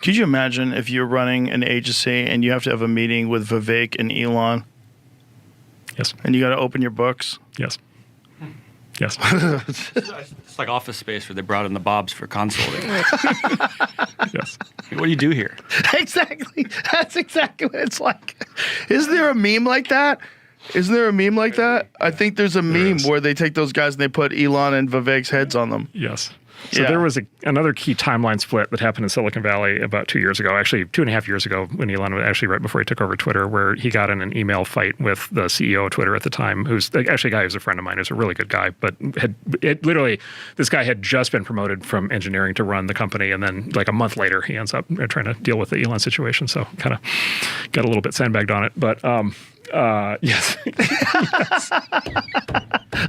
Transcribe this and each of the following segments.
Could you imagine if you're running an agency and you have to have a meeting with Vivek and Elon? Yes. And you got to open your books? Yes. Yes. It's like Office Space where they brought in the Bobs for consulting. Yes. What do you do here? Exactly. That's exactly what it's like. Is there a meme like that? Isn't there a meme like that? I think there's a meme where they take those guys and they put Elon and Vivek's heads on them. Yes. So there was another key timeline split that happened in Silicon Valley about 2 years ago, actually 2.5 years ago, when Elon was actually right before he took over Twitter, where he got in an email fight with the CEO of Twitter at the time, who's actually a guy who's a friend of mine, who's a really good guy, but this guy had just been promoted from engineering to run the company, and then like a month later, he ends up trying to deal with the Elon situation, so kind of got a little bit sandbagged on it, but yes. Yes.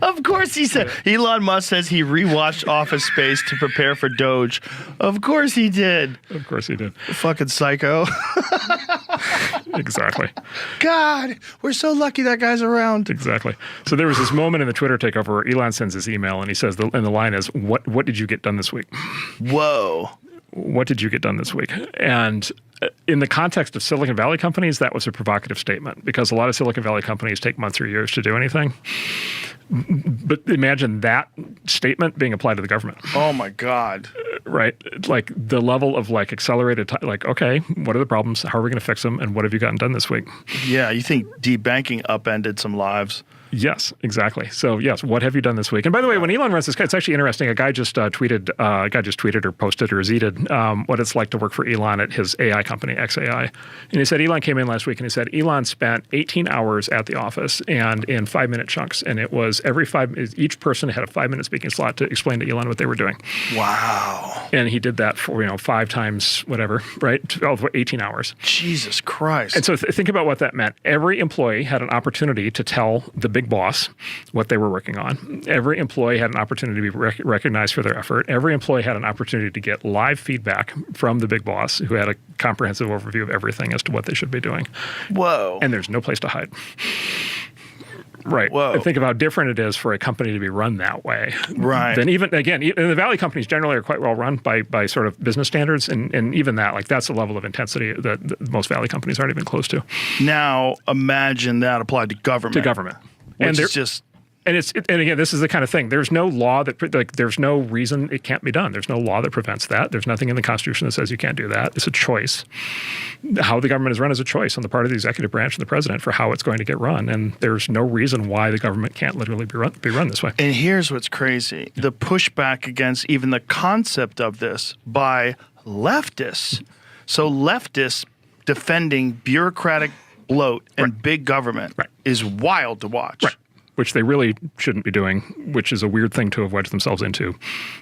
Of course he said. Elon Musk says he rewatched Office Space to prepare for Doge. Of course he did. Of course he did. Fucking psycho. Exactly. God, we're so lucky that guy's around. Exactly. So there was this moment in the Twitter takeover where Elon sends his email and he says, and the line is, what did you get done this week? Whoa. What did you get done this week? And in the context of Silicon Valley companies, that was a provocative statement because a lot of Silicon Valley companies take months or years to do anything. But imagine that statement being applied to the government. Oh my God. Right? Like the level of like accelerated time, like, okay, what are the problems? How are we going to fix them? And what have you gotten done this week? Yeah, you think debanking upended some lives. Yes, exactly. So yes, what have you done this week? And by the way, when Elon runs this guy, it's actually interesting. A guy just tweeted or posted or zeeted what it's like to work for Elon at his AI company, XAI. And he said Elon came in last week and he said Elon spent 18 hours at the office and in 5-minute chunks. And it was each person had a 5-minute speaking slot to explain to Elon what they were doing. Wow. And he did that for 5 times whatever, right? 18 hours. Jesus Christ. And so think about what that meant. Every employee had an opportunity to tell the big boss what they were working on. Every employee had an opportunity to be recognized for their effort. Every employee had an opportunity to get live feedback from the big boss who had a comprehensive overview of everything as to what they should be doing. Whoa. And there's no place to hide. Right. Whoa. And think of how different it is for a company to be run that way. Right. Then even, again, the Valley companies generally are quite well run by sort of business standards. And even that, like that's a level of intensity that most Valley companies aren't even close to. Now imagine that applied to government. To government. Which is just... And again, this is the kind of thing. There's no law there's no reason it can't be done. There's no law that prevents that. There's nothing in the Constitution that says you can't do that. It's a choice. How the government is run is a choice on the part of the executive branch and the president for how it's going to get run. And there's no reason why the government can't literally be run this way. And here's what's crazy. The pushback against even the concept of this by leftists. So leftists defending bureaucratic bloat and big government is wild to watch. Right. Which they really shouldn't be doing, which is a weird thing to have wedged themselves into.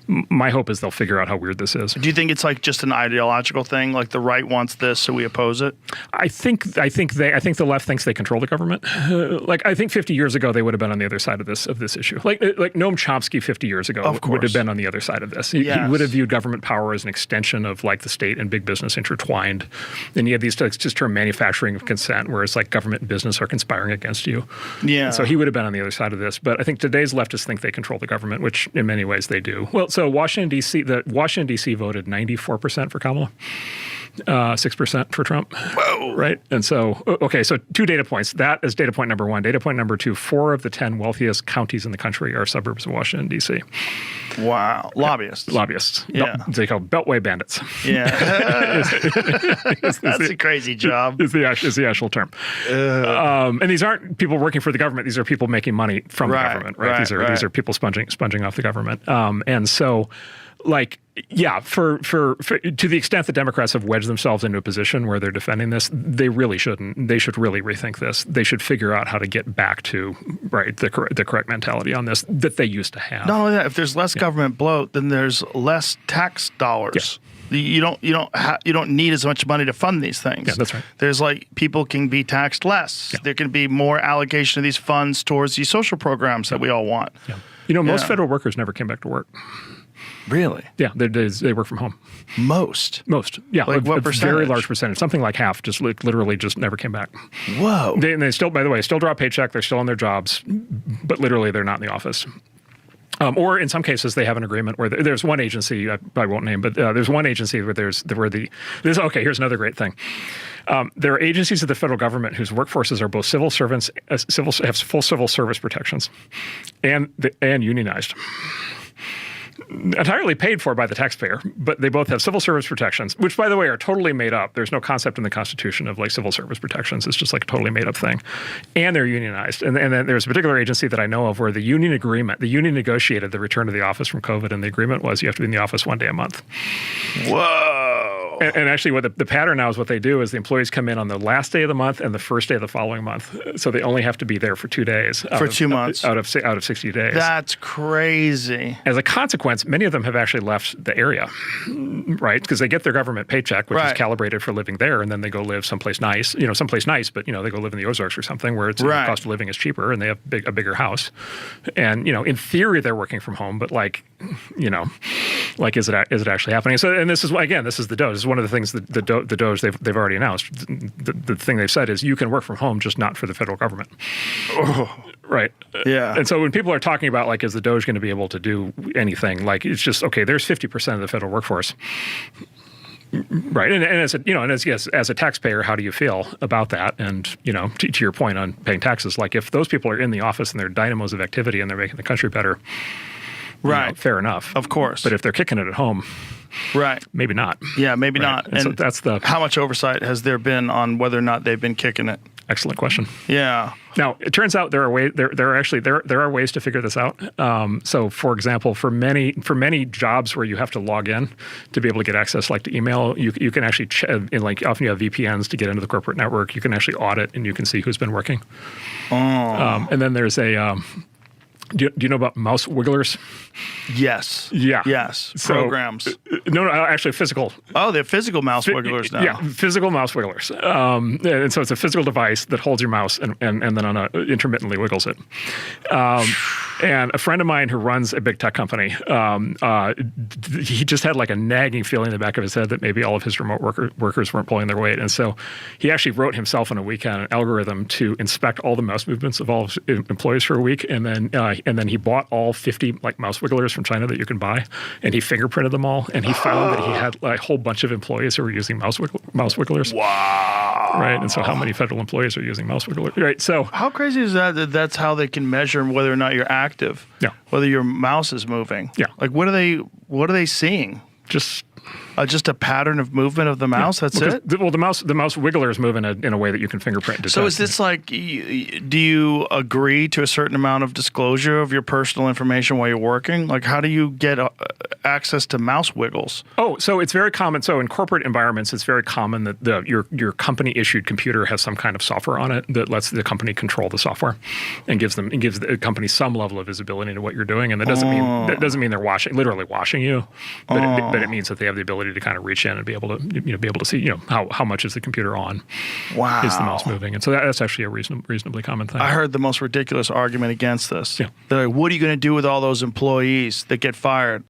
My hope is they'll figure out how weird this is. Do you think it's like just an ideological thing, like the right wants this, so we oppose it? I think the left thinks they control the government. I think 50 years ago they would have been on the other side of this issue. Like Noam Chomsky 50 years ago would have been on the other side of this. He would have viewed government power as an extension of like the state and big business intertwined. And you have these just term manufacturing of consent, where it's like government and business are conspiring against you. Yeah. And so he would have been on the other side of this. But I think today's leftists think they control the government, which in many ways they do. Well, so Washington, D.C. voted 94% for Kamala. 6% for Trump. Whoa. Right? And so, okay, so 2 data points. That is data point number 1. Data point number 2, 4 of the 10 wealthiest counties in the country are suburbs of Washington, D.C. Wow. Lobbyists. Lobbyists. Yeah. They call Beltway bandits. Yeah. That's a crazy job. Is the actual term. And these aren't people working for the government. These are people making money from the government, right? These are people sponging off the government. And so, like, yeah, for to the extent the Democrats have wedged themselves into a position where they're defending this, they really shouldn't. They should really rethink this. They should figure out how to get back to the correct mentality on this that they used to have. Not only that, if there's less government bloat, then there's less tax dollars. Yeah. You don't need as much money to fund these things. Yeah, that's right. There's like people can be taxed less. Yeah. There can be more allocation of these funds towards these social programs that we all want. Yeah. Most federal workers never came back to work. Really? Yeah, they work from home. Most? Yeah. Like what percentage? A very large percentage. Something like half just literally just never came back. Whoa. They still, by the way, still draw a paycheck. They're still on their jobs, but literally they're not in the office. Or in some cases, they have an agreement where there's one agency, I probably won't name, but there's one agency where okay, here's another great thing. There are agencies of the federal government whose workforces are both civil servants, have full civil service protections, and unionized. Entirely paid for by the taxpayer, but they both have civil service protections, which, by the way, are totally made up. There's no concept in the Constitution of like civil service protections. It's just like a totally made up thing. And they're unionized. And then there's a particular agency that I know of where the union negotiated the return to the office from COVID, and the agreement was you have to be in the office 1 day a month. Whoa. And actually, what the pattern now is what they do is the employees come in on the last day of the month and the first day of the following month. So they only have to be there for 2 days. For 2 months. Out of 60 days. That's crazy. As a consequence, many of them have actually left the area, right? Because they get their government paycheck, which is calibrated for living there, and then they go live someplace nice, but they go live in the Ozarks or something where the cost of living is cheaper and they have a bigger house. And, in theory, they're working from home, but is it actually happening? So, and this is the Doge. This is one of the things that the Doge they've already announced. The thing they've said is you can work from home, just not for the federal government. Oh. Right. Yeah. And so when people are talking about is the Doge going to be able to do anything, it's just, okay, there's 50% of the federal workforce. Right. And as a taxpayer, how do you feel about that? And, to your point on paying taxes, if those people are in the office and they're dynamos of activity and they're making the country better, right. Fair enough. Of course. But if they're kicking it at home, right. Maybe not. Yeah, maybe not. And so that's how much oversight has there been on whether or not they've been kicking it? Excellent question. Yeah. Now, it turns out there are ways to figure this out. So, for example, for many jobs where you have to log in to be able to get access, like to email, you can actually often you have VPNs to get into the corporate network. You can actually audit and you can see who's been working. Oh. And then there's a. Do you know about mouse wigglers? Yes. Yeah. Yes. So, programs. No, actually physical. Oh, they're physical mouse wigglers now. Yeah, physical mouse wigglers. And so it's a physical device that holds your mouse and then intermittently wiggles it. And a friend of mine who runs a big tech company, he just had a nagging feeling in the back of his head that maybe all of his remote workers weren't pulling their weight. And so he actually wrote himself on a weekend an algorithm to inspect all the mouse movements of all of his employees for a week. And then he bought all 50 mouse wigglers from China that you can buy, and he fingerprinted them all. And he found that he had a whole bunch of employees who were using mouse wigglers. Wow! Right, and so how many federal employees are using mouse wigglers? Right, so how crazy is that? That's how they can measure whether or not you're active. Yeah. Whether your mouse is moving. Yeah. What are they seeing? Just a pattern of movement of the mouse. That's it. The mouse wigglers move in a way that you can fingerprint detect. So is this do you agree to a certain amount of disclosure of your personal information while you're working? How do you get access to mouse wiggles? Oh, so it's very common. So in corporate environments, it's very common that your company issued computer has some kind of software on it that lets the company control the software and gives the company some level of visibility into what you're doing. And that doesn't mean they're literally washing you, but it means that they have the ability to kind of reach in and be able to see how much is the computer on. Wow. Is the mouse moving? And so that's actually a reasonably common thing. I heard the most ridiculous argument against this. Yeah. They're like, what are you going to do with all those employees that get fired?